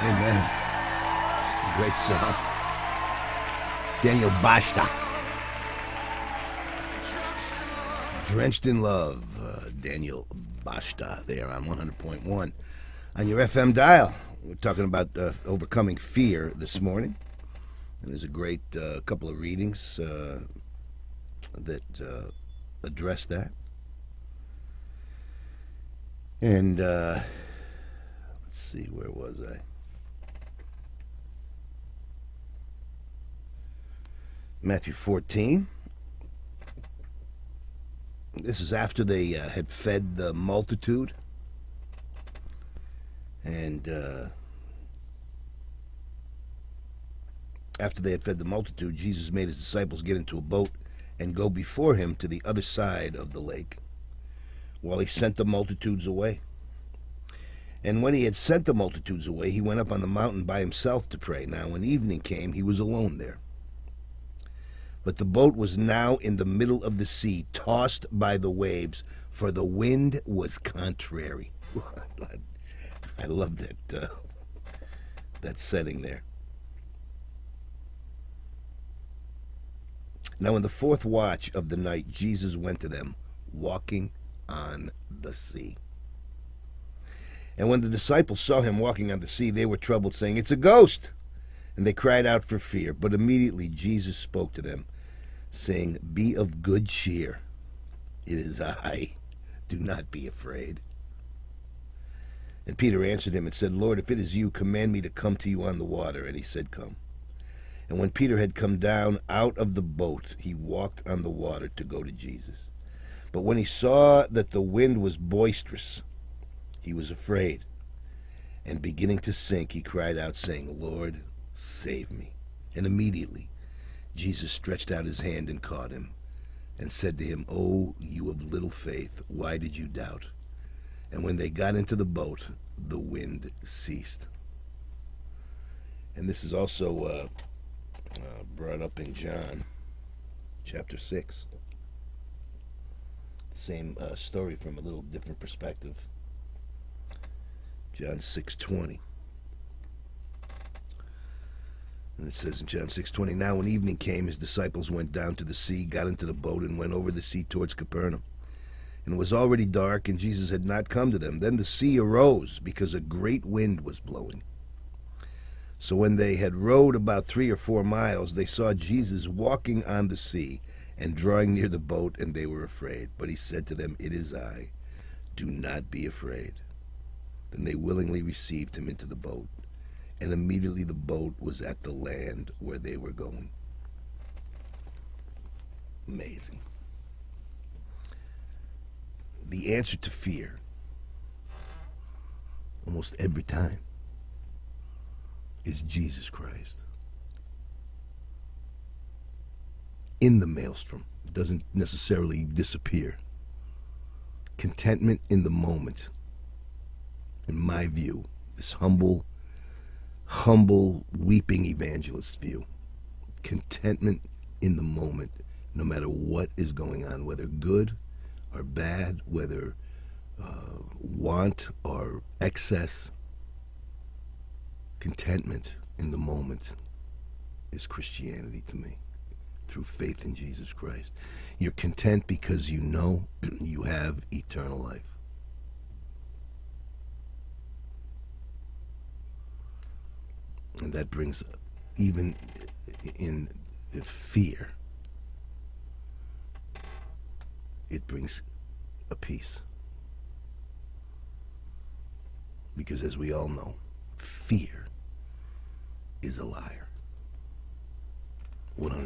Amen. Great song. Daniel Bashta. Drenched in Love. Daniel Bashta there on 100.1 on your FM dial. We're talking about overcoming fear this morning. And there's a great couple of readings that address that. And let's see, where was I? Matthew 14. This is after they had fed the multitude. And after they had fed the multitude, Jesus made his disciples get into a boat and go before him to the other side of the lake, while he sent the multitudes away. And when he had sent the multitudes away, he went up on the mountain by himself to pray. Now, when evening came, he was alone there. But the boat was now in the middle of the sea, tossed by the waves, for the wind was contrary. I love that setting there. Now in the fourth watch of the night, Jesus went to them, walking on the sea. And when the disciples saw him walking on the sea, they were troubled, saying, "It's a ghost!" And they cried out for fear. But immediately Jesus spoke to them, saying, "Be of good cheer. It is I. Do not be afraid." And Peter answered him and said, "Lord, if it is you, command me to come to you on the water." And he said, "Come." And when Peter had come down out of the boat, he walked on the water to go to Jesus. But when he saw that the wind was boisterous, he was afraid. And beginning to sink, he cried out, saying, "Lord, save me." And immediately Jesus stretched out his hand and caught him, and said to him, "O you of little faith, why did you doubt?" And when they got into the boat, the wind ceased. And this is also brought up in John chapter 6. Same story from a little different perspective. John 6:20. And it says in John 6:20, "Now when evening came, his disciples went down to the sea, got into the boat, and went over the sea towards Capernaum. And it was already dark, and Jesus had not come to them. Then the sea arose, because a great wind was blowing. So when they had rowed about 3 or 4 miles, they saw Jesus walking on the sea, and drawing near the boat, and they were afraid. But he said to them, "It is I. Do not be afraid." Then they willingly received him into the boat, and immediately the boat was at the land where they were going. Amazing. The answer to fear, almost every time, is Jesus Christ. In the maelstrom. It doesn't necessarily disappear. Contentment in the moment, in my view, this humble, weeping evangelist view. Contentment in the moment, no matter what is going on, whether good or bad, whether want or excess. Contentment in the moment is Christianity to me, through faith in Jesus Christ. You're content because you know you have eternal life. And that brings, even in fear, it brings a peace. Because as we all know, fear is a liar. 100%